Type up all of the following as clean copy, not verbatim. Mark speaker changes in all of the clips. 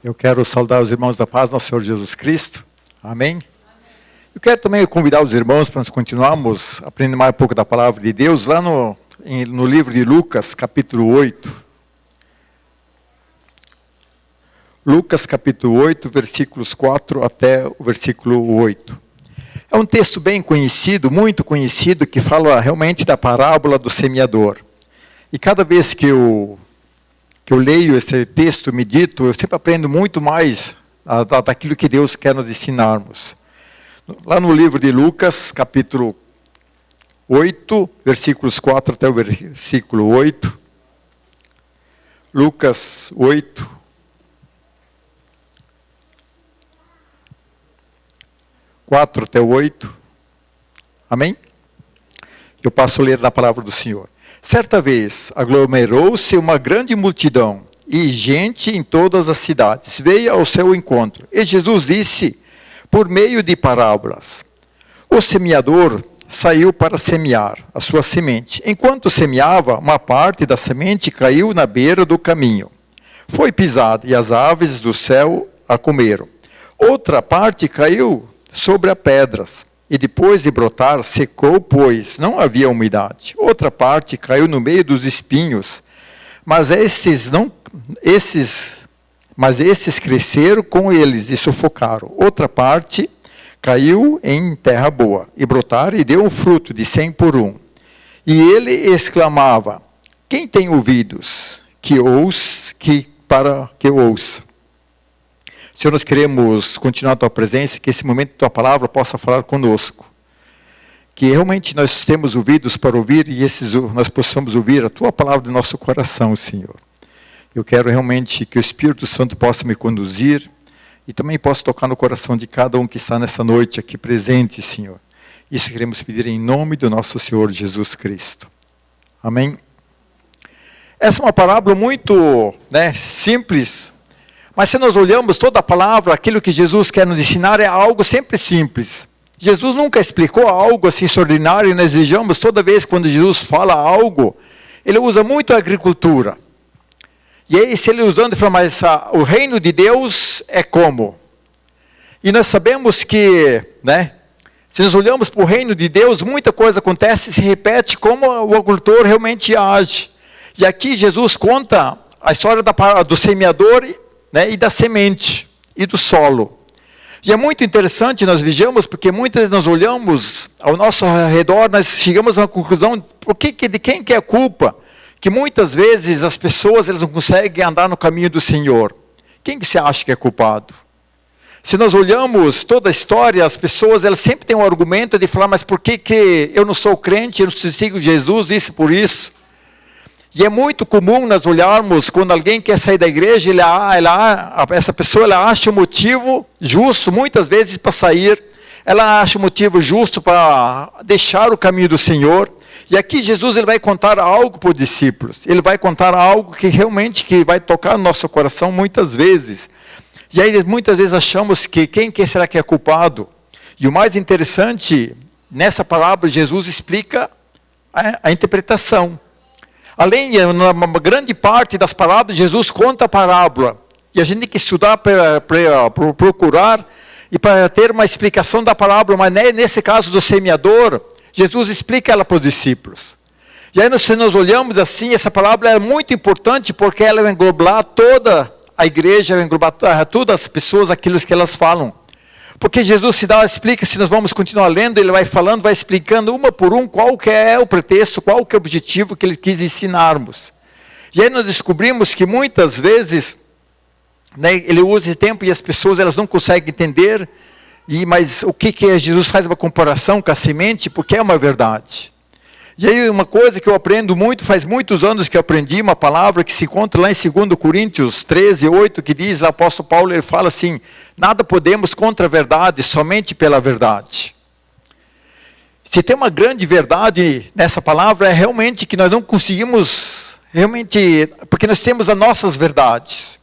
Speaker 1: Eu quero saudar os irmãos da paz, nosso Senhor Jesus Cristo. Amém? Eu quero também convidar os irmãos para nós continuarmos aprendendo mais um pouco da palavra de Deus, lá no livro de Lucas, capítulo 8. Lucas, capítulo 8, versículos 4 até o versículo 8. É um texto bem conhecido, muito conhecido, que fala realmente da parábola do semeador. E cada vez que eu leio esse texto, medito, eu sempre aprendo muito mais daquilo que Deus quer nos ensinarmos. Lá no livro de Lucas, capítulo 8, versículos 4 até o versículo 8. Lucas 8. 4 até o 8. Amém? Eu passo a ler da palavra do Senhor. Certa vez, aglomerou-se uma grande multidão, e gente em todas as cidades veio ao seu encontro. E Jesus disse, por meio de parábolas: o semeador saiu para semear a sua semente. Enquanto semeava, uma parte da semente caiu na beira do caminho. Foi pisada, e as aves do céu a comeram. Outra parte caiu sobre as pedras. E depois de brotar, secou, pois não havia umidade. Outra parte caiu no meio dos espinhos, mas estes cresceram com eles e sufocaram. Outra parte caiu em terra boa, e brotaram e deu um fruto de 100 por 1. E ele exclamava: quem tem ouvidos, para que ouça. Senhor, nós queremos continuar a Tua presença, que esse momento Tua palavra possa falar conosco. Que realmente nós temos ouvidos para ouvir e nós possamos ouvir a Tua palavra do nosso coração, Senhor. Eu quero realmente que o Espírito Santo possa me conduzir e também possa tocar no coração de cada um que está nessa noite aqui presente, Senhor. Isso queremos pedir em nome do nosso Senhor Jesus Cristo. Amém? Essa é uma parábola muito simples. Mas se nós olhamos toda a palavra, aquilo que Jesus quer nos ensinar é algo sempre simples. Jesus nunca explicou algo assim extraordinário, e nós desejamos toda vez quando Jesus fala algo, ele usa muito a agricultura. E aí, se ele usando, ele fala, mas o reino de Deus é como? E nós sabemos que, se nós olhamos para o reino de Deus, muita coisa acontece e se repete como o agricultor realmente age. E aqui Jesus conta a história do semeador, e da semente, e do solo. E é muito interessante nós vejamos, porque muitas vezes nós olhamos ao nosso redor, nós chegamos a uma conclusão, de quem que é a culpa? Que muitas vezes as pessoas elas não conseguem andar no caminho do Senhor. Quem que você acha que é culpado? Se nós olhamos toda a história, as pessoas elas sempre têm um argumento de falar, mas por que eu não sou crente, eu não sigo Jesus, isso por isso? E é muito comum nós olharmos, quando alguém quer sair da igreja, essa pessoa acha um motivo justo, muitas vezes, para sair. Ela acha um motivo justo para deixar o caminho do Senhor. E aqui Jesus ele vai contar algo para os discípulos. Ele vai contar algo que realmente vai tocar no nosso coração muitas vezes. E aí muitas vezes achamos que quem será que é culpado? E o mais interessante, nessa palavra, Jesus explica a interpretação. Além, uma grande parte das parábolas, Jesus conta a parábola. E a gente tem que estudar para procurar e para ter uma explicação da parábola. Mas nesse caso do semeador, Jesus explica ela para os discípulos. E aí, se nós olhamos assim, essa parábola é muito importante porque ela vai englobar toda a igreja, vai englobar todas as pessoas, aquilo que elas falam. Porque Jesus explica, se nós vamos continuar lendo, ele vai falando, vai explicando uma por um qual que é o pretexto, qual que é o objetivo que ele quis ensinarmos. E aí nós descobrimos que muitas vezes, ele usa esse tempo e as pessoas elas não conseguem entender, mas o que é? Jesus faz uma comparação com a semente, porque é uma verdade. E aí uma coisa que eu aprendo muito, faz muitos anos que eu aprendi, uma palavra que se encontra lá em 2 Coríntios 13, 8, que diz, lá o apóstolo Paulo, ele fala assim, nada podemos contra a verdade, somente pela verdade. Se tem uma grande verdade nessa palavra, é realmente que nós não conseguimos, porque nós temos as nossas verdades.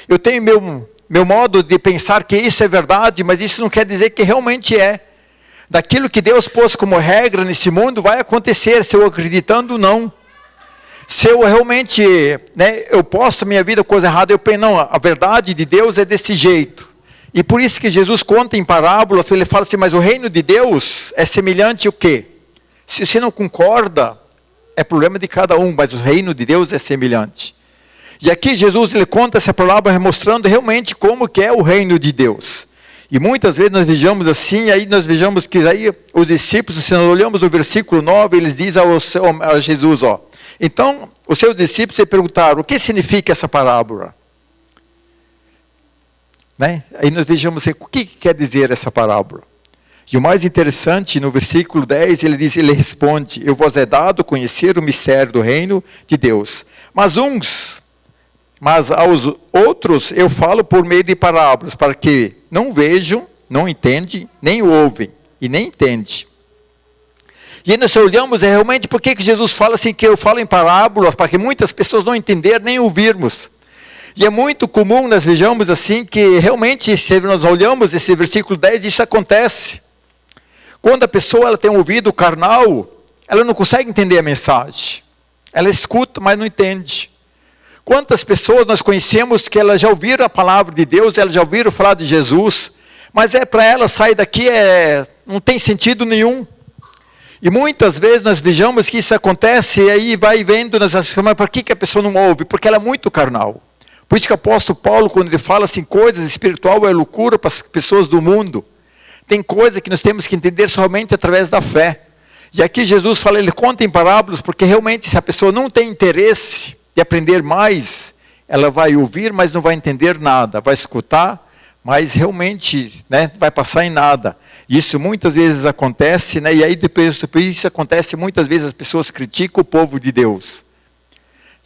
Speaker 1: Eu tenho meu modo de pensar que isso é verdade, mas isso não quer dizer que realmente é. Daquilo que Deus pôs como regra nesse mundo vai acontecer, se eu acreditando ou não. Se eu realmente, eu posto a minha vida coisa errada, eu penso, não, a verdade de Deus é desse jeito. E por isso que Jesus conta em parábolas, ele fala assim, mas o reino de Deus é semelhante o quê? Se você não concorda, é problema de cada um, mas o reino de Deus é semelhante. E aqui Jesus ele conta essa parábola mostrando realmente como que é o reino de Deus. E muitas vezes nós vejamos assim, aí nós vejamos que aí os discípulos, se nós olhamos no versículo 9, eles dizem a Jesus, então os seus discípulos se perguntaram, o que significa essa parábola? Aí nós vejamos assim, o que quer dizer essa parábola? E o mais interessante, no versículo 10, ele responde, eu vos é dado conhecer o mistério do reino de Deus. Mas aos outros eu falo por meio de parábolas, para que não vejam, não entendem, nem ouvem e nem entendem. E aí nós olhamos realmente por que Jesus fala assim, que eu falo em parábolas, para que muitas pessoas não entenderem nem ouvirmos. E é muito comum nós vejamos assim, que realmente, se nós olhamos esse versículo 10, isso acontece. Quando a pessoa ela tem um ouvido carnal, ela não consegue entender a mensagem. Ela escuta, mas não entende. Quantas pessoas nós conhecemos que elas já ouviram a palavra de Deus, elas já ouviram falar de Jesus, mas para ela sair daqui não tem sentido nenhum. E muitas vezes nós vejamos que isso acontece, e aí vai vendo, nós achamos, por que a pessoa não ouve? Porque ela é muito carnal. Por isso que o apóstolo Paulo, quando ele fala assim, coisas espiritual é loucura para as pessoas do mundo. Tem coisa que nós temos que entender somente através da fé. E aqui Jesus fala, ele conta em parábolas, porque realmente se a pessoa não tem interesse de aprender mais, ela vai ouvir, mas não vai entender nada, vai escutar, mas realmente vai passar em nada. Isso muitas vezes acontece, e aí depois isso acontece, muitas vezes as pessoas criticam o povo de Deus.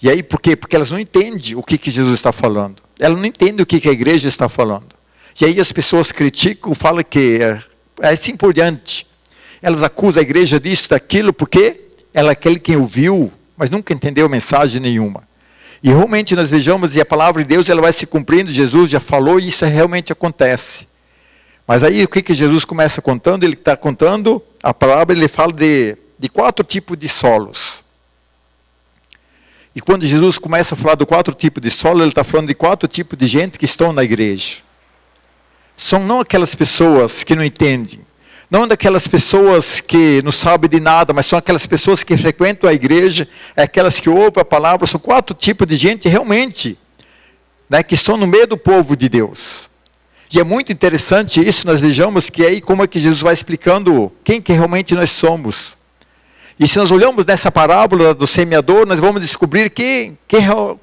Speaker 1: E aí por quê? Porque elas não entendem o que Jesus está falando. Elas não entendem o que a igreja está falando. E aí as pessoas criticam, falam que é assim por diante. Elas acusam a igreja disso, daquilo, porque ela é aquele que ouviu, mas nunca entendeu mensagem nenhuma. E realmente nós vejamos, e a palavra de Deus ela vai se cumprindo, Jesus já falou, e isso realmente acontece. Mas aí o que Jesus começa contando? Ele está contando, a palavra ele fala de 4 tipos de solos. E quando Jesus começa a falar de 4 tipos de solo, ele está falando de 4 tipos de gente que estão na igreja. São não aquelas pessoas que não entendem, não daquelas pessoas que não sabem de nada, mas são aquelas pessoas que frequentam a igreja, aquelas que ouvem a palavra, são 4 tipos de gente realmente, que estão no meio do povo de Deus. E é muito interessante isso, nós vejamos que aí como é que Jesus vai explicando quem que realmente nós somos. E se nós olhamos nessa parábola do semeador, nós vamos descobrir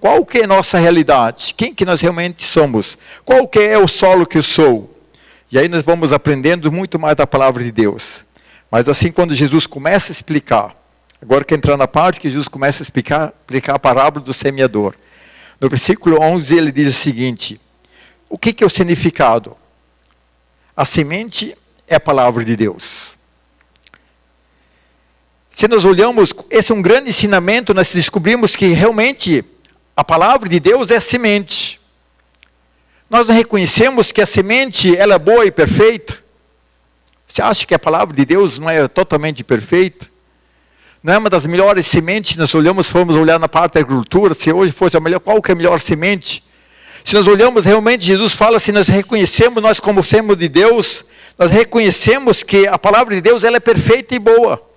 Speaker 1: qual que é a nossa realidade, quem que nós realmente somos, qual que é o solo que eu sou. E aí nós vamos aprendendo muito mais da palavra de Deus. Mas assim, quando Jesus começa a explicar, agora que entrar na parte que Jesus começa a explicar a parábola do semeador. No versículo 11 ele diz o seguinte, o que é o significado? A semente é a palavra de Deus. Se nós olhamos, esse é um grande ensinamento, nós descobrimos que realmente a palavra de Deus é semente. Nós não reconhecemos que a semente ela é boa e perfeita. Você acha que a palavra de Deus não é totalmente perfeita? Não é uma das melhores sementes? Nós fomos olhar na parte da agricultura, se hoje fosse a melhor, qual que é a melhor semente? Se nós olhamos realmente, Jesus fala assim, nós reconhecemos, nós como somos de Deus, nós reconhecemos que a palavra de Deus ela é perfeita e boa.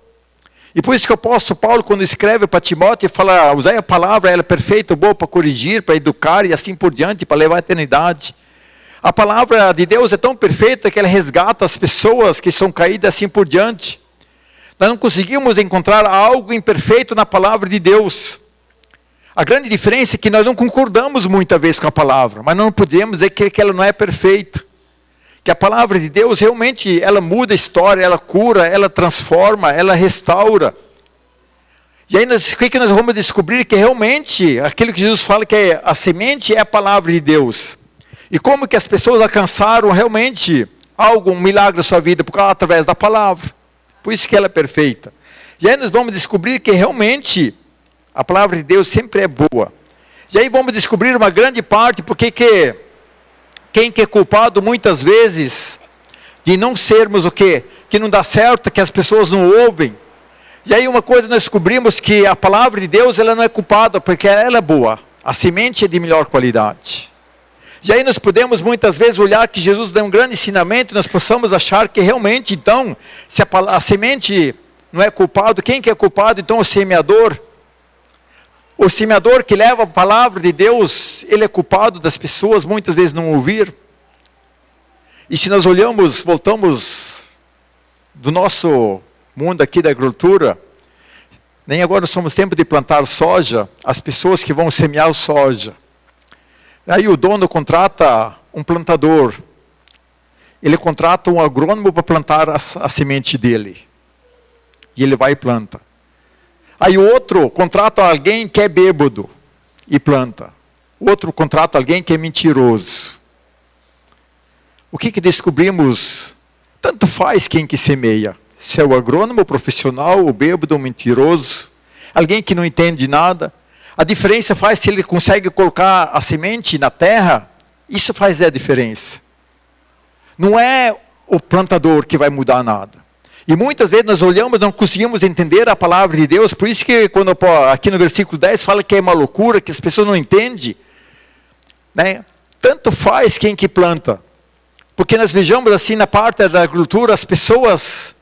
Speaker 1: E por isso que o apóstolo Paulo, quando escreve para Timóteo, fala, usai a palavra, ela é perfeita, boa para corrigir, para educar e assim por diante, para levar à eternidade. A palavra de Deus é tão perfeita que ela resgata as pessoas que são caídas assim por diante. Nós não conseguimos encontrar algo imperfeito na palavra de Deus. A grande diferença é que nós não concordamos muitas vezes com a palavra, mas não podemos dizer que ela não é perfeita. Que a palavra de Deus realmente, ela muda a história, ela cura, ela transforma, ela restaura. E aí, o que nós vamos descobrir? Que realmente, aquilo que Jesus fala que a semente é a palavra de Deus. E como que as pessoas alcançaram realmente um milagre na sua vida? Através da palavra. Por isso que ela é perfeita. E aí nós vamos descobrir que realmente, a palavra de Deus sempre é boa. E aí vamos descobrir uma grande parte, porque quem que é culpado muitas vezes de não sermos o quê? Que não dá certo, que as pessoas não ouvem. E aí uma coisa nós descobrimos que a palavra de Deus ela não é culpada porque ela é boa. A semente é de melhor qualidade. E aí nós podemos muitas vezes olhar que Jesus deu um grande ensinamento e nós possamos achar que realmente então, se a semente não é culpado, quem que é culpado? Então o semeador. O semeador que leva a palavra de Deus, ele é culpado das pessoas muitas vezes não ouvir. E se nós olhamos, voltamos do nosso mundo aqui da agricultura, nem agora somos tempo de plantar soja, as pessoas que vão semear soja. Aí o dono contrata um plantador, ele contrata um agrônomo para plantar a semente dele. E ele vai e planta. Aí o outro contrata alguém que é bêbado e planta. O outro contrata alguém que é mentiroso. O que descobrimos? Tanto faz quem que semeia. Se é o agrônomo, o profissional, o bêbado, o mentiroso, alguém que não entende nada. A diferença faz se ele consegue colocar a semente na terra, isso faz a diferença. Não é o plantador que vai mudar nada. E muitas vezes nós olhamos, não conseguimos entender a palavra de Deus, por isso que quando aqui no versículo 10 fala que é uma loucura, que as pessoas não entendem. Né? Tanto faz quem que planta. Porque nós vejamos assim na parte da agricultura, as pessoas,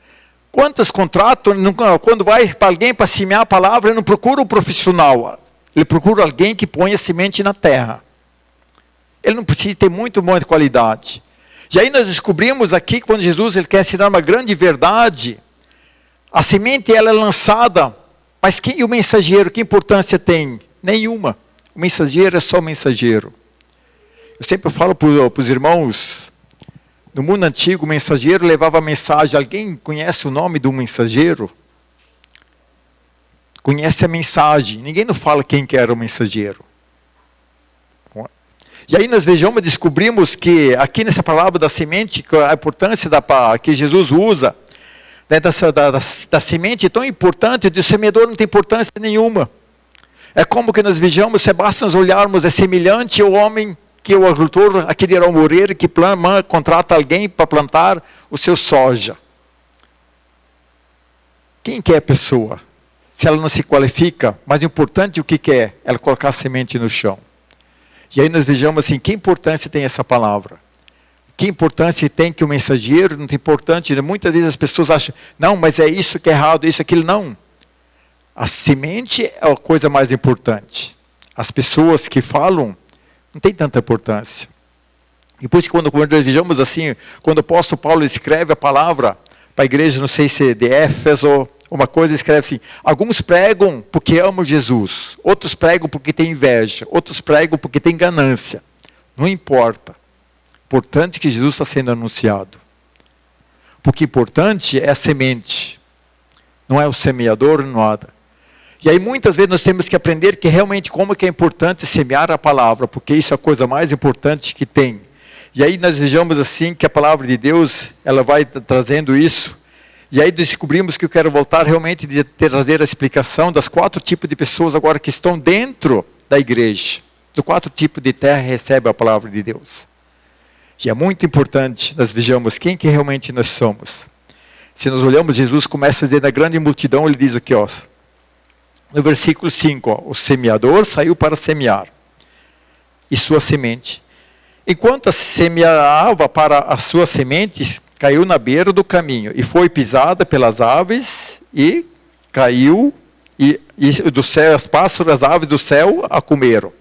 Speaker 1: quantas contratam, quando vai para alguém para semear a palavra, ele não procura um profissional. Ele procura alguém que põe a semente na terra. Ele não precisa ter muito boa qualidade. E aí nós descobrimos aqui, quando Jesus ele quer ensinar uma grande verdade, a semente ela é lançada, mas quem é o mensageiro? Que importância tem? Nenhuma. O mensageiro é só mensageiro. Eu sempre falo para os irmãos, no mundo antigo o mensageiro levava a mensagem. Alguém conhece o nome do mensageiro? Conhece a mensagem. Ninguém não fala quem que era o mensageiro. E aí nós descobrimos que aqui nessa palavra da semente, a importância que Jesus usa, né, da semente é tão importante, do semeador não tem importância nenhuma. É como que nós vejamos, se basta nós olharmos, é semelhante ao homem que o agricultor, aquele era o moreiro que contrata alguém para plantar o seu soja. Quem que é a pessoa? Se ela não se qualifica, mas o importante o que é? Ela colocar a semente no chão. E aí nós vejamos assim, que importância tem essa palavra? Que importância tem que o mensageiro não tem importância? Muitas vezes as pessoas acham, não, mas é isso que é errado, isso, aquilo. Não. A semente é a coisa mais importante. As pessoas que falam, não tem tanta importância. E por isso quando nós vejamos assim, quando o apóstolo Paulo escreve a palavra para a igreja, não sei se é de Éfeso, uma coisa escreve assim, alguns pregam porque amam Jesus, outros pregam porque têm inveja, outros pregam porque têm ganância. Não importa. Importante que Jesus está sendo anunciado. Porque importante é a semente. Não é o semeador, nada. E aí muitas vezes nós temos que aprender que realmente como que é importante semear a palavra, porque isso é a coisa mais importante que tem. E aí nós vejamos assim que a palavra de Deus, ela vai trazendo isso. E aí descobrimos que eu quero voltar realmente de trazer a explicação das 4 tipos de pessoas agora que estão dentro da igreja. Dos 4 tipos de terra recebe a palavra de Deus. E é muito importante nós vejamos quem que realmente nós somos. Se nós olhamos, Jesus começa a dizer na grande multidão, ele diz aqui, ó, no versículo 5, ó, o semeador saiu para semear, e sua semente. Enquanto semeava para as suas sementes, caiu na beira do caminho, e foi pisada pelas aves, e caiu, e do céu, as pássaros, as aves do céu a comeram.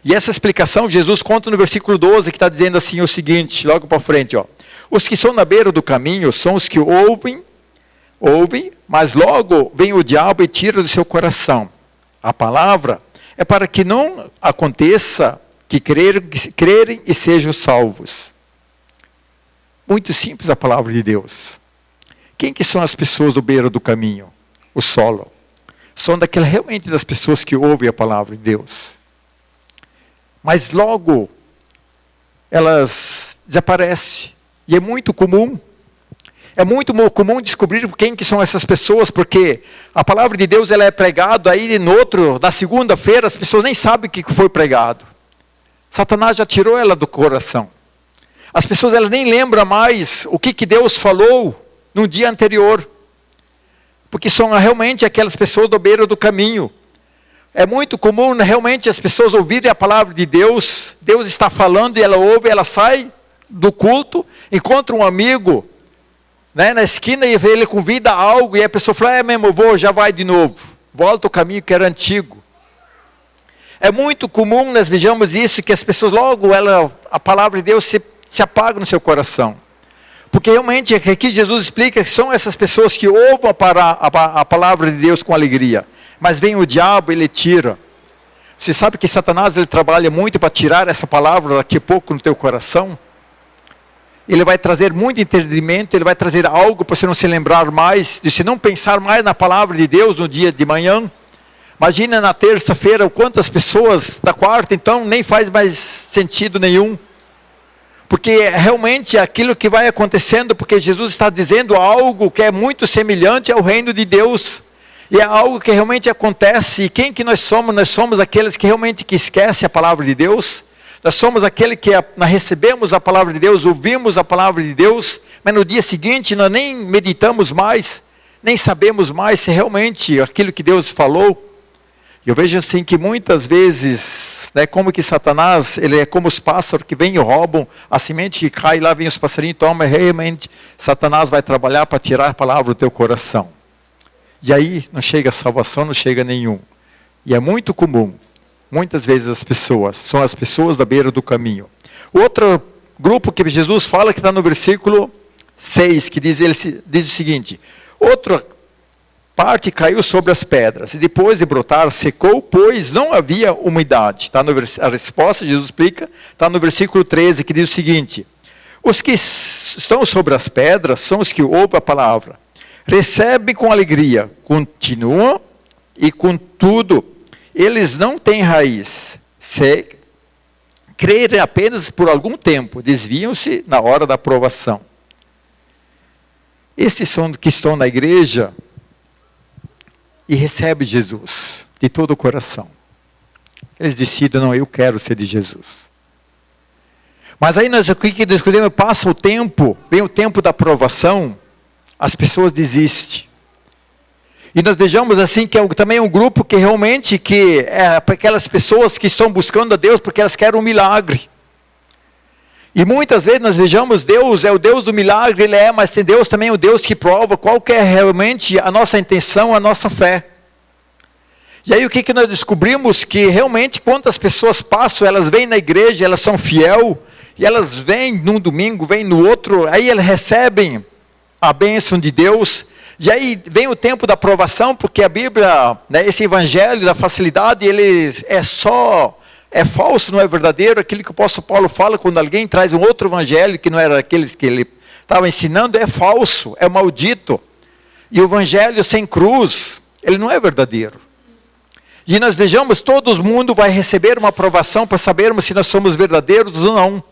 Speaker 1: E essa explicação Jesus conta no versículo 12, que está dizendo assim o seguinte, logo para frente, ó. Os que são na beira do caminho são os que ouvem, mas logo vem o diabo e tira do seu coração. A palavra é para que não aconteça que crerem e sejam salvos. Muito simples a palavra de Deus. Quem que são as pessoas do beira do caminho? O solo. São realmente das pessoas que ouvem a palavra de Deus. Mas logo elas desaparecem. E é muito comum. É muito comum descobrir quem que são essas pessoas, porque a palavra de Deus ela é pregada aí na segunda-feira, as pessoas nem sabem o que foi pregado. Satanás já tirou ela do coração. As pessoas elas nem lembram mais o que Deus falou no dia anterior. Porque são realmente aquelas pessoas do beira do caminho. É muito comum realmente as pessoas ouvirem a palavra de Deus. Deus está falando e ela ouve, ela sai do culto, encontra um amigo, né, na esquina e ele convida a algo e a pessoa fala, é mesmo, eu vou, já vai de novo. Volta o caminho que era antigo. É muito comum nós vejamos isso, que as pessoas logo, a palavra de Deus se apaga no seu coração. Porque realmente aqui Jesus explica que são essas pessoas que ouvem a palavra de Deus com alegria. Mas vem o diabo, ele tira. Você sabe que Satanás ele trabalha muito para tirar essa palavra daqui a pouco no teu coração? Ele vai trazer muito entendimento, ele vai trazer algo para você não se lembrar mais, de você não pensar mais na palavra de Deus no dia de manhã. Imagina na terça-feira quantas pessoas, da quarta então, nem faz mais sentido nenhum. Porque realmente é aquilo que vai acontecendo, porque Jesus está dizendo algo que é muito semelhante ao reino de Deus. E é algo que realmente acontece. E quem que nós somos? Nós somos aqueles que realmente que esquecem a palavra de Deus. Nós somos aqueles que nós recebemos a palavra de Deus, ouvimos a palavra de Deus, mas no dia seguinte nós nem meditamos mais, nem sabemos mais se realmente aquilo que Deus falou. Eu vejo assim que muitas vezes, né, como que Satanás, ele é como os pássaros que vêm e roubam a semente que cai, lá vem os passarinhos, toma, realmente Satanás vai trabalhar para tirar a palavra do teu coração. E aí não chega a salvação, não chega nenhum. E é muito comum, muitas vezes as pessoas, são as pessoas da beira do caminho. Outro grupo que Jesus fala, que está no versículo 6, que diz o seguinte, outra parte caiu sobre as pedras, e depois de brotar, secou, pois não havia umidade. A resposta, Jesus explica, está no versículo 13, que diz o seguinte, os que estão sobre as pedras são os que ouvem a palavra, recebem com alegria, continuam, e contudo, eles não têm raiz, se crerem apenas por algum tempo, desviam-se na hora da provação. Esses são que estão na igreja, e recebe Jesus de todo o coração. Eles decidem, não, eu quero ser de Jesus. Mas aí nós aqui que descobrimos, passa o tempo, vem o tempo da aprovação, as pessoas desistem. E nós vejamos assim que é também um grupo que realmente que é aquelas pessoas que estão buscando a Deus porque elas querem um milagre. E muitas vezes nós vejamos Deus, é o Deus do milagre, Ele é, mas tem Deus também o Deus que prova qual que é realmente a nossa intenção, a nossa fé. E aí o que nós descobrimos? Que realmente quantas pessoas passam, elas vêm na igreja, elas são fiel, e elas vêm num domingo, vêm no outro, aí elas recebem a bênção de Deus, e aí vem o tempo da aprovação, porque a Bíblia, né, esse evangelho da facilidade, ele é falso, não é verdadeiro, aquilo que o apóstolo Paulo fala, quando alguém traz um outro evangelho, que não era aqueles que ele estava ensinando, é falso, é maldito. E o evangelho sem cruz, ele não é verdadeiro. E nós vejamos, todo mundo vai receber uma aprovação para sabermos se nós somos verdadeiros ou não.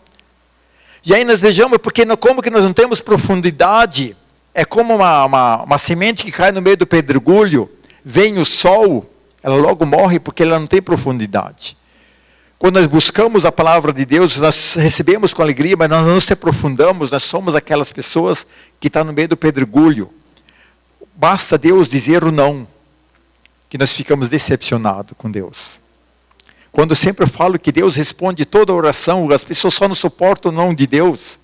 Speaker 1: E aí nós vejamos, porque como que nós não temos profundidade, é como uma semente que cai no meio do pedregulho, vem o sol, ela logo morre porque ela não tem profundidade. Quando nós buscamos a palavra de Deus, nós recebemos com alegria, mas nós não se aprofundamos, nós somos aquelas pessoas que estão no meio do pedregulho. Basta Deus dizer o não, que nós ficamos decepcionados com Deus. Quando eu sempre falo que Deus responde toda oração, as pessoas só não suportam o não de Deus.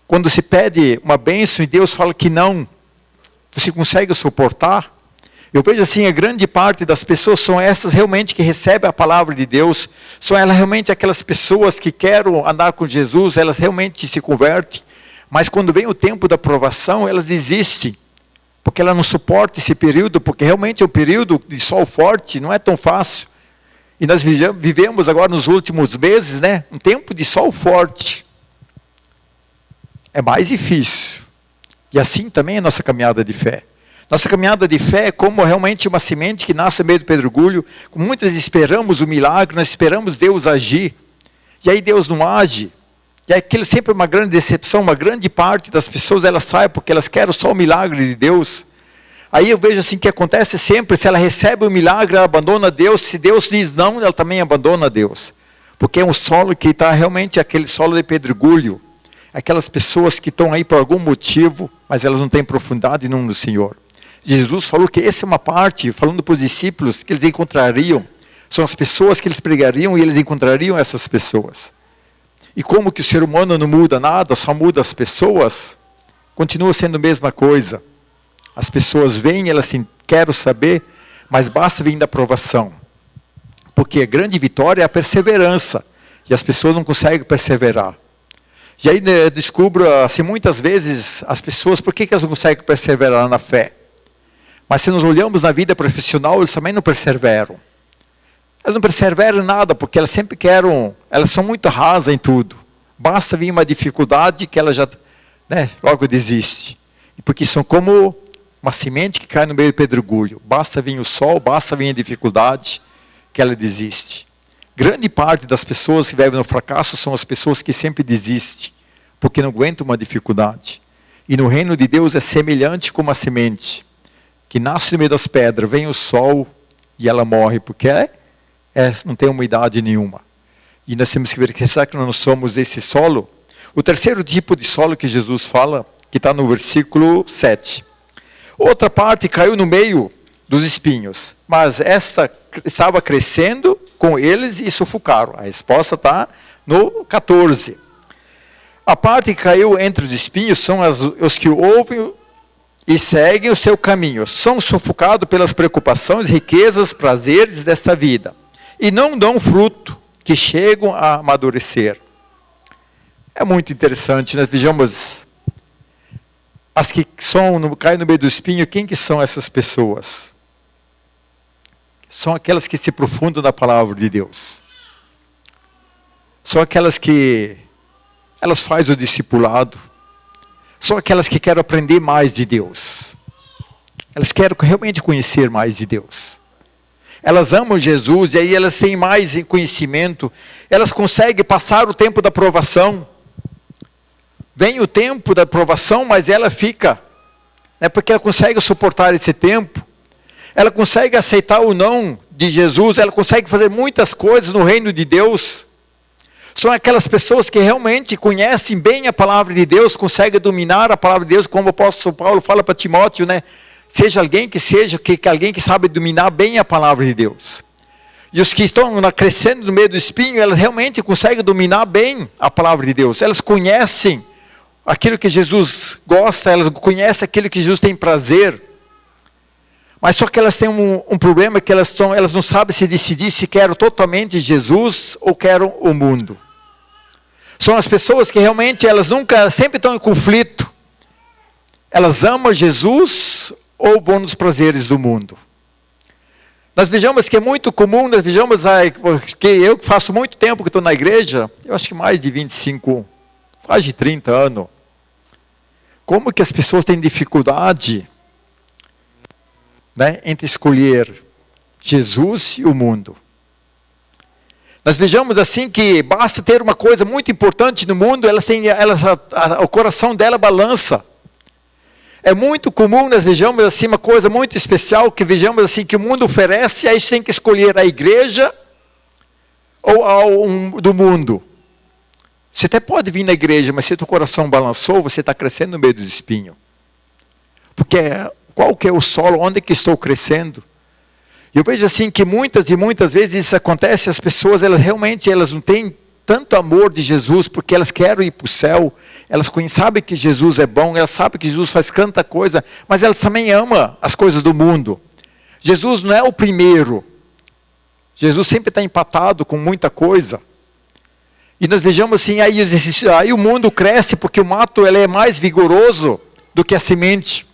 Speaker 1: Quando se pede uma bênção e Deus fala que não, você consegue suportar? Eu vejo assim, a grande parte das pessoas são essas realmente que recebem a palavra de Deus, são elas realmente aquelas pessoas que querem andar com Jesus, elas realmente se convertem, mas quando vem o tempo da provação, elas desistem, porque ela não suporta esse período, porque realmente é um período de sol forte, não é tão fácil. E nós vivemos agora nos últimos meses, né, um tempo de sol forte. É mais difícil. E assim também é a nossa caminhada de fé. Nossa caminhada de fé é como realmente uma semente que nasce no meio do pedregulho. Muitas esperamos o milagre, nós esperamos Deus agir. E aí Deus não age. E aquilo sempre é uma grande decepção. Uma grande parte das pessoas, elas saem porque elas querem só o milagre de Deus. Aí eu vejo assim que acontece sempre, se ela recebe o milagre, ela abandona Deus. Se Deus diz não, ela também abandona Deus. Porque é um solo que está realmente aquele solo de pedregulho. Aquelas pessoas que estão aí por algum motivo, mas elas não têm profundidade no Senhor. Jesus falou que essa é uma parte, falando para os discípulos, que eles encontrariam, são as pessoas que eles pregariam e eles encontrariam essas pessoas. E como que o ser humano não muda nada, só muda as pessoas, continua sendo a mesma coisa. As pessoas vêm, elas assim, quero saber, mas basta vir da aprovação. Porque a grande vitória é a perseverança. E as pessoas não conseguem perseverar. E aí eu descubro, assim, muitas vezes, as pessoas, por que elas não conseguem perseverar na fé? Mas se nós olhamos na vida profissional, eles também não perseveram. Elas não perseveram em nada, porque elas sempre querem, elas são muito rasas em tudo. Basta vir uma dificuldade que ela já, logo desiste. Porque são como uma semente que cai no meio do pedregulho. Basta vir o sol, basta vir a dificuldade, que ela desiste. Grande parte das pessoas que vivem no fracasso são as pessoas que sempre desistem, porque não aguentam uma dificuldade. E no reino de Deus é semelhante com uma semente, que nasce no meio das pedras, vem o sol e ela morre, porque não tem umidade nenhuma. E nós temos que ver que será que nós não somos esse solo? O terceiro tipo de solo que Jesus fala, que está no versículo 7. Outra parte caiu no meio dos espinhos, mas esta estava crescendo com eles e sufocaram. A resposta está no 14. A parte que caiu entre os espinhos são os que ouvem e seguem o seu caminho. São sufocados pelas preocupações, riquezas, prazeres desta vida. E não dão fruto, que chegam a amadurecer. É muito interessante, nós vejamos as que caem no meio do espinho, quem que são essas pessoas? São aquelas que se aprofundam na palavra de Deus. São aquelas que elas fazem o discipulado. São aquelas que querem aprender mais de Deus. Elas querem realmente conhecer mais de Deus. Elas amam Jesus e aí elas têm mais conhecimento. Elas conseguem passar o tempo da provação. Vem o tempo da provação, mas ela fica. Porque ela consegue suportar esse tempo. Ela consegue aceitar o não de Jesus, ela consegue fazer muitas coisas no reino de Deus. São aquelas pessoas que realmente conhecem bem a palavra de Deus, conseguem dominar a palavra de Deus, como o apóstolo Paulo fala para Timóteo, seja alguém que alguém que sabe dominar bem a palavra de Deus. E os que estão crescendo no meio do espinho, elas realmente conseguem dominar bem a palavra de Deus. Elas conhecem aquilo que Jesus gosta, elas conhecem aquilo que Jesus tem prazer. Mas só que elas têm um problema, que elas não sabem se decidir se querem totalmente Jesus ou querem o mundo. São as pessoas que realmente sempre estão em conflito. Elas amam Jesus ou vão nos prazeres do mundo. Nós vejamos que é muito comum, que eu faço muito tempo que estou na igreja, eu acho que mais de 25, quase de 30 anos. Como que as pessoas têm dificuldade entre escolher Jesus e o mundo. Nós vejamos assim que basta ter uma coisa muito importante no mundo, o coração dela balança. É muito comum, nós vejamos assim uma coisa muito especial, que vejamos assim que o mundo oferece, aí você tem que escolher a igreja ou do mundo. Você até pode vir na igreja, mas se o teu coração balançou, você está crescendo no meio dos espinhos. Porque qual que é o solo, onde que estou crescendo? Eu vejo assim que muitas e muitas vezes isso acontece, as pessoas realmente não têm tanto amor de Jesus, porque elas querem ir para o céu, elas sabem que Jesus é bom, elas sabem que Jesus faz tanta coisa, mas elas também amam as coisas do mundo. Jesus não é o primeiro. Jesus sempre está empatado com muita coisa. E nós vejamos assim, aí o mundo cresce porque o mato é mais vigoroso do que a semente.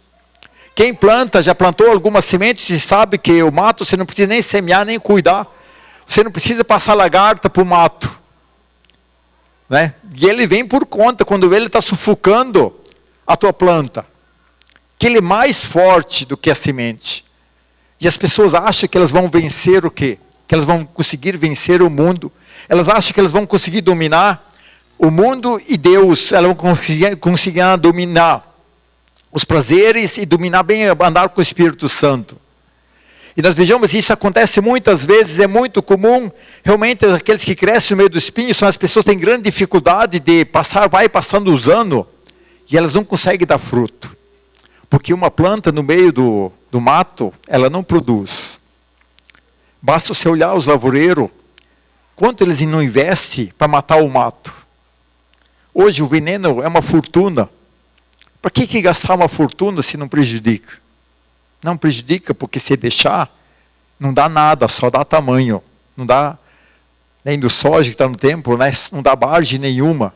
Speaker 1: Quem planta, já plantou algumas sementes e sabe que o mato você não precisa nem semear, nem cuidar. Você não precisa passar lagarta para o mato. E ele vem por conta, quando ele está sufocando a tua planta. Que ele é mais forte do que a semente. E as pessoas acham que elas vão vencer o quê? Que elas vão conseguir vencer o mundo. Elas acham que elas vão conseguir dominar o mundo e Deus. Elas vão conseguir dominar os prazeres e dominar bem, andar com o Espírito Santo. E nós vejamos isso acontece muitas vezes, é muito comum. Realmente aqueles que crescem no meio do espinho são as pessoas que têm grande dificuldade de vai passando os anos e elas não conseguem dar fruto. Porque uma planta no meio do mato, ela não produz. Basta você olhar os lavoureiros, quanto eles não investem para matar o mato. Hoje o veneno é uma fortuna. Para que gastar uma fortuna se não prejudica? Não prejudica porque se deixar, não dá nada, só dá tamanho. Não dá nem do soja que está no tempo, né? Não dá margem nenhuma.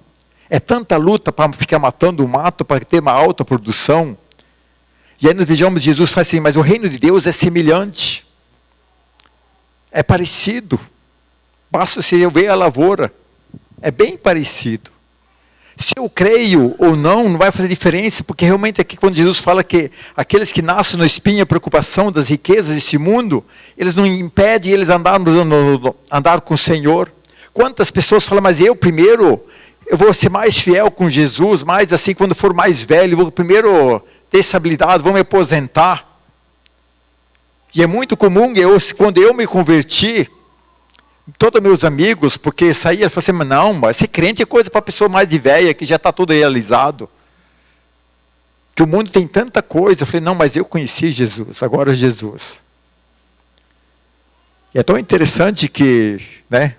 Speaker 1: É tanta luta para ficar matando o mato, para ter uma alta produção. E aí nós vejamos Jesus fala assim, mas o reino de Deus é semelhante. É parecido. Basta você ver a lavoura. É bem parecido. Se eu creio ou não, não vai fazer diferença, porque realmente aqui quando Jesus fala que aqueles que nascem no espinho, a preocupação das riquezas desse mundo, eles não impedem eles andar com o Senhor. Quantas pessoas falam, mas eu primeiro, eu vou ser mais fiel com Jesus, mais assim, quando for mais velho, vou primeiro ter estabilidade, vou me aposentar. E é muito comum, quando eu me converti, todos meus amigos, porque saía e falavam assim, não, mas ser crente é coisa para pessoa mais de velha, que já está tudo realizado. Que o mundo tem tanta coisa. Eu falei, não, mas eu conheci Jesus, agora Jesus. E é tão interessante que, né,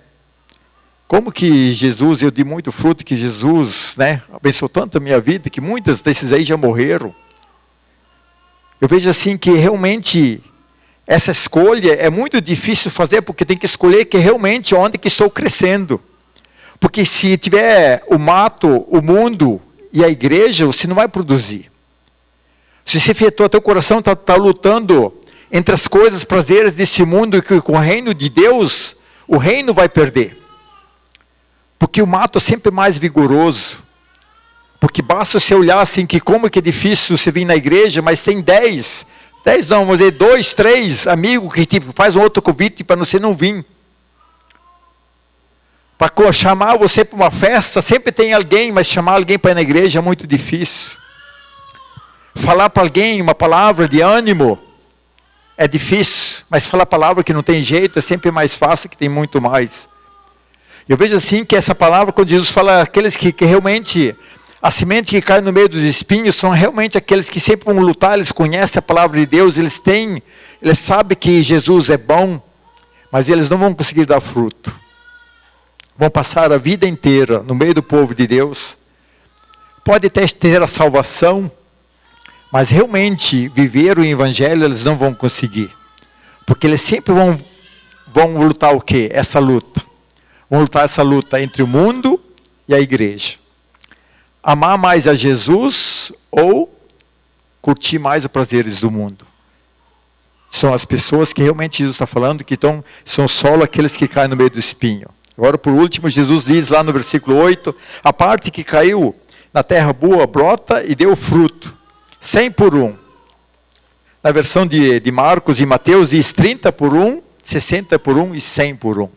Speaker 1: como que Jesus, eu dei muito fruto, que Jesus, né, abençoou tanto a minha vida, que muitos desses aí já morreram. Eu vejo assim que realmente essa escolha é muito difícil fazer, porque tem que escolher que realmente onde que estou crescendo. Porque se tiver o mato, o mundo e a igreja, você não vai produzir. Se você teu coração está lutando entre as coisas, prazeres desse mundo e com o reino de Deus, o reino vai perder. Porque o mato é sempre mais vigoroso. Porque basta você olhar assim, que como que é difícil você vir na igreja, mas tem 10 não, vamos dizer, 2, 3 amigos que tipo, faz um outro convite para você não vir. Para chamar você para uma festa, sempre tem alguém, mas chamar alguém para ir na igreja é muito difícil. Falar para alguém uma palavra de ânimo é difícil, mas falar palavra que não tem jeito é sempre mais fácil, que tem muito mais. Eu vejo assim que essa palavra, quando Jesus fala aqueles que realmente... A semente que cai no meio dos espinhos são realmente aqueles que sempre vão lutar, eles conhecem a palavra de Deus, eles sabem que Jesus é bom, mas eles não vão conseguir dar fruto. Vão passar a vida inteira no meio do povo de Deus. Pode até ter a salvação, mas realmente viver o evangelho eles não vão conseguir. Porque eles sempre vão lutar o quê? Essa luta. Vão lutar essa luta entre o mundo e a igreja. Amar mais a Jesus ou curtir mais os prazeres do mundo. São as pessoas que realmente Jesus está falando, que são só aqueles que caem no meio do espinho. Agora, por último, Jesus diz lá no versículo 8, a parte que caiu na terra boa brota e deu fruto, 100 por 1. Na versão de Marcos e Mateus diz 30 por 1, 60 por 1 e 100 por 1.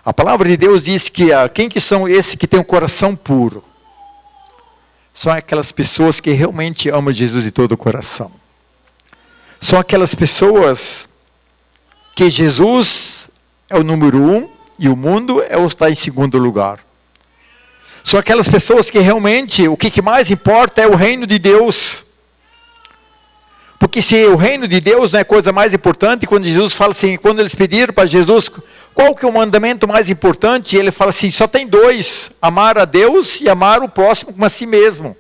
Speaker 1: A palavra de Deus diz que quem que são esses que têm um coração puro? São aquelas pessoas que realmente amam Jesus de todo o coração. São aquelas pessoas que Jesus é o número 1 e o mundo está em segundo lugar. São aquelas pessoas que realmente o que mais importa é o reino de Deus. Porque se o reino de Deus não é a coisa mais importante, quando Jesus fala assim, quando eles pediram para Jesus, qual que é o mandamento mais importante? Ele fala assim, só tem 2, amar a Deus e amar o próximo como a si mesmo.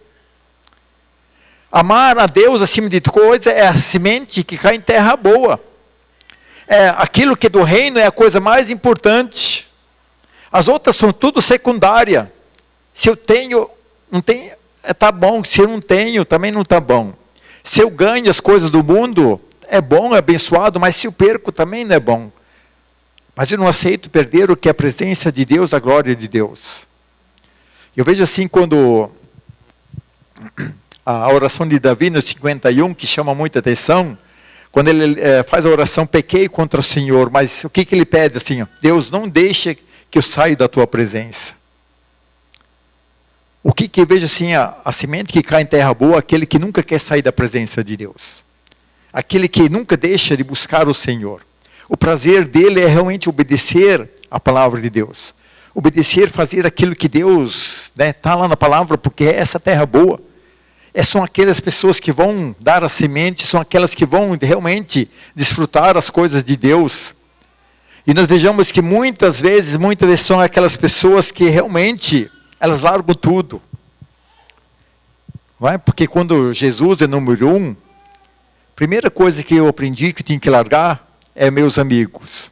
Speaker 1: Amar a Deus acima de coisa é a semente que cai em terra boa. É aquilo que do reino é a coisa mais importante. As outras são tudo secundária. Se eu tenho, não tem, está bom. Se eu não tenho, também não está bom. Se eu ganho as coisas do mundo, é bom, é abençoado, mas se eu perco também não é bom. Mas eu não aceito perder o que é a presença de Deus, a glória de Deus. Eu vejo assim quando a oração de Davi no 51, que chama muita atenção, quando ele faz a oração, pequei contra o Senhor, mas o que ele pede assim? Deus, não deixe que eu saia da tua presença. O que eu vejo assim, a semente que cai em terra boa, aquele que nunca quer sair da presença de Deus. Aquele que nunca deixa de buscar o Senhor. O prazer dele é realmente obedecer a palavra de Deus. Obedecer, fazer aquilo que Deus está lá na palavra, porque é essa terra boa. São aquelas pessoas que vão dar a semente, são aquelas que vão realmente desfrutar as coisas de Deus. E nós vejamos que muitas vezes são aquelas pessoas que realmente, elas largam tudo. Não é? Porque quando Jesus é número 1, a primeira coisa que eu aprendi que tinha que largar é meus amigos.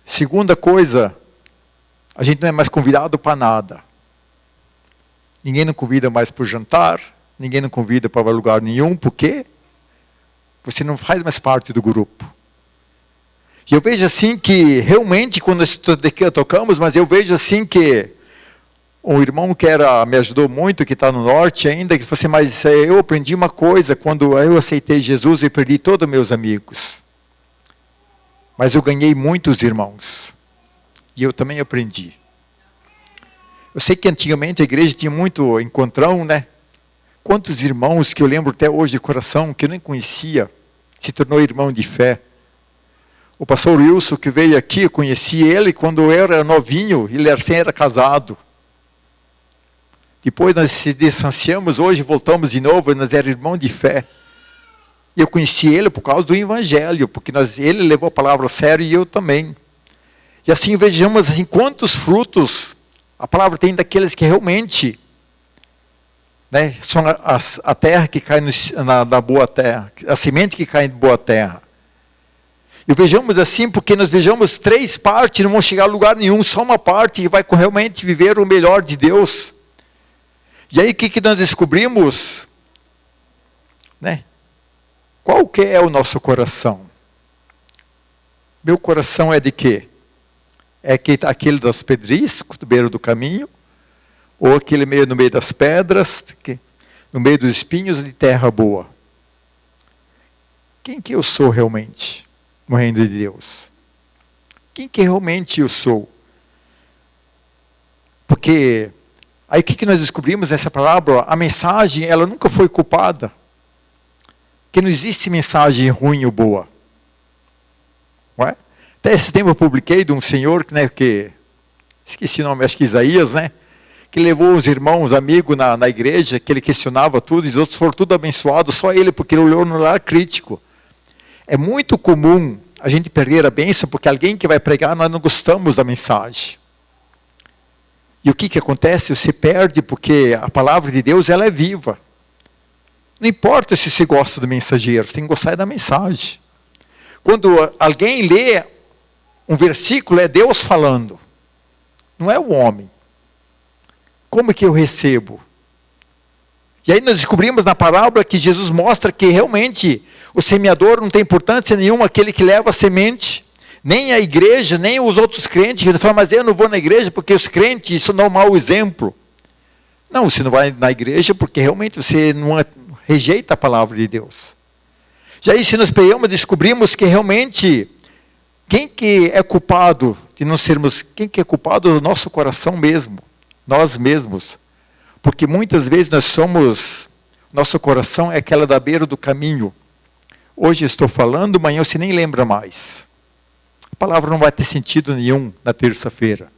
Speaker 1: Segunda coisa, a gente não é mais convidado para nada. Ninguém não convida mais para o jantar, ninguém não convida para lugar nenhum, por quê? Você não faz mais parte do grupo. E eu vejo assim que, realmente, quando nós tocamos, mas eu vejo assim que um irmão que me ajudou muito, que está no norte ainda, que falou assim, mas eu aprendi uma coisa, quando eu aceitei Jesus, eu perdi todos os meus amigos. Mas eu ganhei muitos irmãos. E eu também aprendi. Eu sei que antigamente a igreja tinha muito encontrão, né? Quantos irmãos que eu lembro até hoje de coração, que eu nem conhecia, se tornou irmão de fé. O pastor Wilson, que veio aqui, eu conheci ele quando eu era novinho, ele era casado. Depois nós se distanciamos, hoje voltamos de novo, nós éramos irmãos de fé. E eu conheci ele por causa do evangelho, porque ele levou a palavra a sério e eu também. E assim vejamos assim, quantos frutos a palavra tem daqueles que realmente, né, são a terra que cai na boa terra, a semente que cai em boa terra. E vejamos assim, porque nós vejamos 3 partes, não vão chegar a lugar nenhum, só uma parte que vai realmente viver o melhor de Deus. E aí o que nós descobrimos? Né? Qual que é o nosso coração? Meu coração é de quê? É aquele dos pedriscos, do beiro do caminho, ou aquele meio no meio das pedras, no meio dos espinhos de terra boa? Quem que eu sou realmente no reino de Deus? Quem que realmente eu sou? Porque aí o que nós descobrimos nessa palavra? A mensagem, ela nunca foi culpada. Que não existe mensagem ruim ou boa. Não é? Até esse tempo eu publiquei de um senhor, né, que esqueci o nome, acho que Isaías, né? Que levou os irmãos, amigos na igreja, que ele questionava tudo, e os outros foram tudo abençoados, só ele, porque ele olhou no lar crítico. É muito comum a gente perder a bênção, porque alguém que vai pregar, nós não gostamos da mensagem. E o que acontece? Você perde, porque a palavra de Deus, ela é viva. Não importa se você gosta do mensageiro, você tem que gostar da mensagem. Quando alguém lê um versículo, é Deus falando. Não é o homem. Como que eu recebo? E aí nós descobrimos na parábola que Jesus mostra que realmente o semeador não tem importância nenhuma, aquele que leva a semente, nem a igreja, nem os outros crentes, que falam, mas eu não vou na igreja porque os crentes, isso não é um mau exemplo. Não, você não vai na igreja porque realmente você não rejeita a palavra de Deus. E aí se nós pegamos, descobrimos que realmente, quem que é culpado de não sermos, quem que é culpado do nosso coração mesmo, nós mesmos. Porque muitas vezes nosso coração é aquela da beira do caminho. Hoje eu estou falando, amanhã você nem lembra mais. A palavra não vai ter sentido nenhum na terça-feira.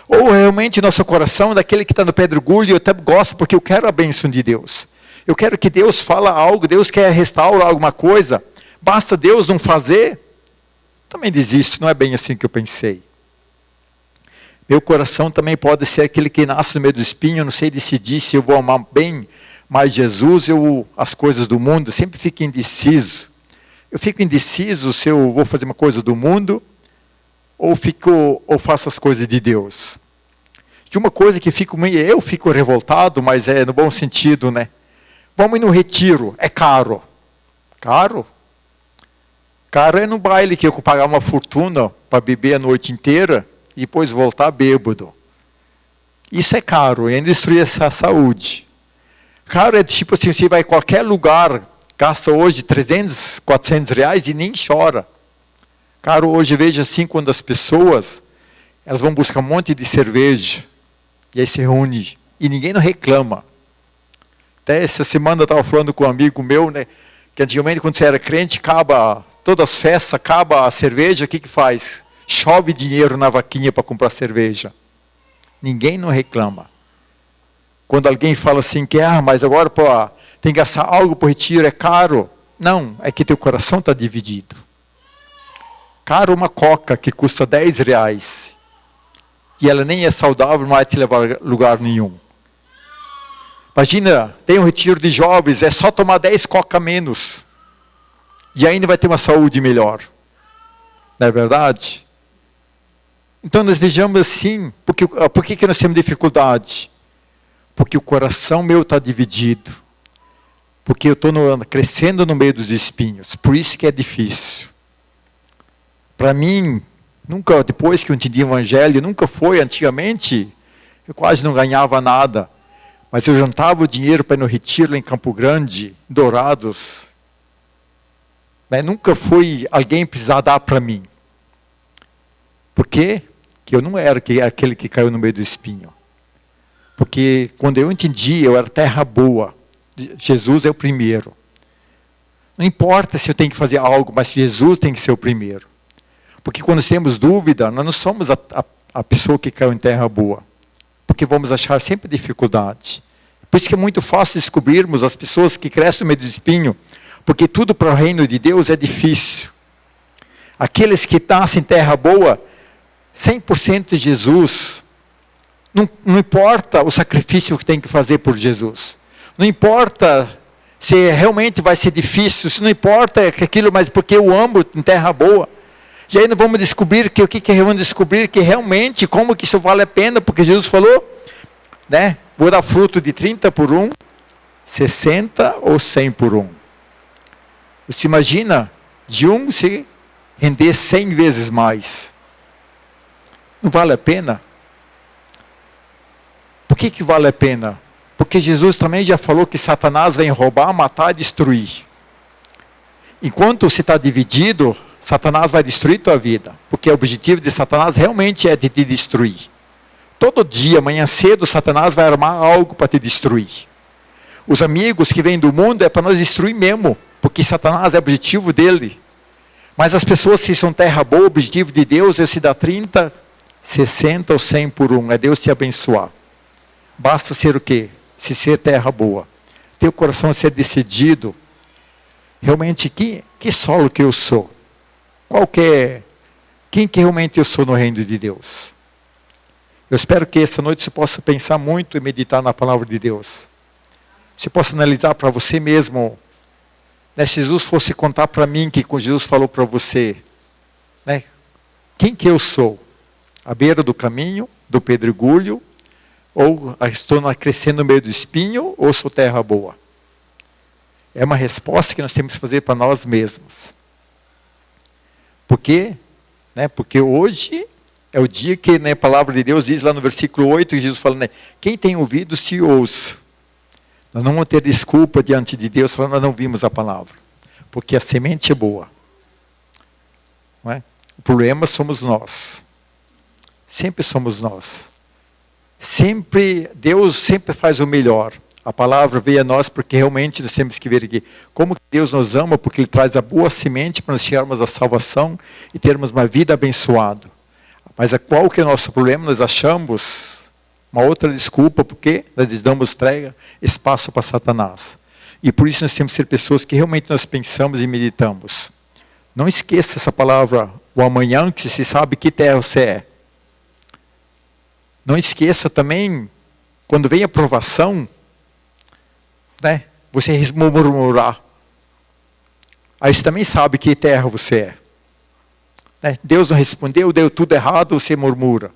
Speaker 1: Ou realmente nosso coração é daquele que está no pedregulho, eu até gosto porque eu quero a bênção de Deus. Eu quero que Deus fale algo, Deus quer restaurar alguma coisa. Basta Deus não fazer, também desisto, não é bem assim que eu pensei. Meu coração também pode ser aquele que nasce no meio do espinho, eu não sei decidir se eu vou amar bem mais Jesus ou as coisas do mundo, eu sempre fico indeciso. Eu fico indeciso se eu vou fazer uma coisa do mundo ou faço as coisas de Deus. E uma coisa que eu fico revoltado, mas é no bom sentido, né? Vamos ir no retiro, é caro. Caro? Caro é no baile que eu pagar uma fortuna para beber a noite inteira e depois voltar bêbado. Isso é caro, é destruir essa saúde. Caro é tipo assim, você vai a qualquer lugar, gasta hoje 300, 400 reais e nem chora. Caro hoje, veja assim, quando as pessoas, elas vão buscar um monte de cerveja, e aí se reúne, e ninguém não reclama. Até essa semana eu estava falando com um amigo meu, né, que antigamente quando você era crente, acaba todas as festas, acaba a cerveja, o que faz? Chove dinheiro na vaquinha para comprar cerveja. Ninguém não reclama. Quando alguém fala assim que, mas agora tem que gastar algo para o retiro, é caro. Não, é que teu coração está dividido. Caro uma coca que custa R$10. E ela nem é saudável, não vai te levar a lugar nenhum. Imagina, tem um retiro de jovens, é só tomar 10 coca menos. E ainda vai ter uma saúde melhor. Não é verdade? Então nós vejamos assim, por que nós temos dificuldade? Porque o coração meu está dividido. Porque eu estou crescendo no meio dos espinhos. Por isso que é difícil. Para mim, nunca, depois que eu entendi o Evangelho, nunca foi, antigamente, eu quase não ganhava nada. Mas eu juntava o dinheiro para ir no retiro lá em Campo Grande, Dourados. Mas nunca foi alguém precisar dar para mim. Por quê? Porque eu não era aquele que caiu no meio do espinho. Porque quando eu entendi, eu era terra boa. Jesus é o primeiro. Não importa se eu tenho que fazer algo, mas Jesus tem que ser o primeiro. Porque quando temos dúvida, nós não somos a pessoa que caiu em terra boa. Porque vamos achar sempre dificuldade. Por isso que é muito fácil descobrirmos as pessoas que crescem no meio do espinho, porque tudo para o reino de Deus é difícil. Aqueles que nascem em terra boa, 100% de Jesus. Não importa o sacrifício que tem que fazer por Jesus. Não importa se realmente vai ser difícil, se não importa aquilo, mas porque eu amo em terra boa. E aí nós vamos descobrir vamos descobrir que realmente, como que isso vale a pena, porque Jesus falou, né? Vou dar fruto de 30 por 1, 60 ou 100 por 1. Você imagina, de se render 100 vezes mais. Não vale a pena? Por que vale a pena? Porque Jesus também já falou que Satanás vem roubar, matar e destruir. Enquanto você está dividido, Satanás vai destruir tua vida. Porque o objetivo de Satanás realmente é de te destruir. Todo dia, amanhã cedo, Satanás vai armar algo para te destruir. Os amigos que vêm do mundo é para nós destruir mesmo. Porque Satanás é o objetivo dele. Mas as pessoas que são terra boa, o objetivo de Deus é se dar 30, 60 ou 100 por 1. É Deus te abençoar. Basta ser o quê? Se ser terra boa. Teu coração ser decidido. Realmente, que solo que eu sou? Quem que realmente eu sou no reino de Deus? Eu espero que essa noite você possa pensar muito e meditar na palavra de Deus. Você possa analisar para você mesmo. Né, se Jesus fosse contar para mim que Jesus falou para você. Né, quem que eu sou? À beira do caminho, do pedregulho, ou estou crescendo no meio do espinho, ou sou terra boa? É uma resposta que nós temos que fazer para nós mesmos. Por quê? Né, porque hoje é o dia que, né, a palavra de Deus diz lá no versículo 8, que Jesus fala, né, quem tem ouvido se ouça. Nós não vamos ter desculpa diante de Deus, falando, nós não vimos a palavra. Porque a semente é boa. Não é? O problema somos nós. Sempre somos nós. Deus sempre faz o melhor. A palavra veio a nós porque realmente nós temos que ver aqui como Deus nos ama, porque Ele traz a boa semente para nós chegarmos à salvação e termos uma vida abençoada. Mas qual que é o nosso problema? Nós achamos uma outra desculpa, porque nós damos espaço para Satanás. E por isso nós temos que ser pessoas que realmente nós pensamos e meditamos. Não esqueça essa palavra, o amanhã, que se sabe que terra você é. Não esqueça também, quando vem a provação, né, você murmurar. Aí você também sabe que terra você é. Né? Deus não respondeu, deu tudo errado, você murmura.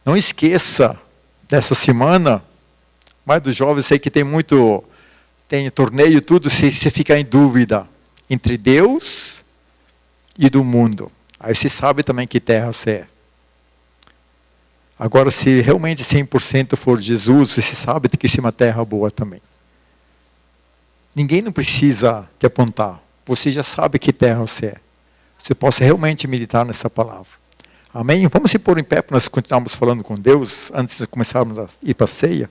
Speaker 1: Não esqueça dessa semana, mais dos jovens, sei que tem torneio, tudo, se você ficar em dúvida entre Deus e do mundo. Aí você sabe também que terra você é. Agora, se realmente 100% for Jesus, você sabe que isso é uma terra boa também. Ninguém não precisa te apontar. Você já sabe que terra você é. Você possa realmente meditar nessa palavra. Amém? Vamos se pôr em pé para nós continuarmos falando com Deus antes de começarmos a ir para a ceia.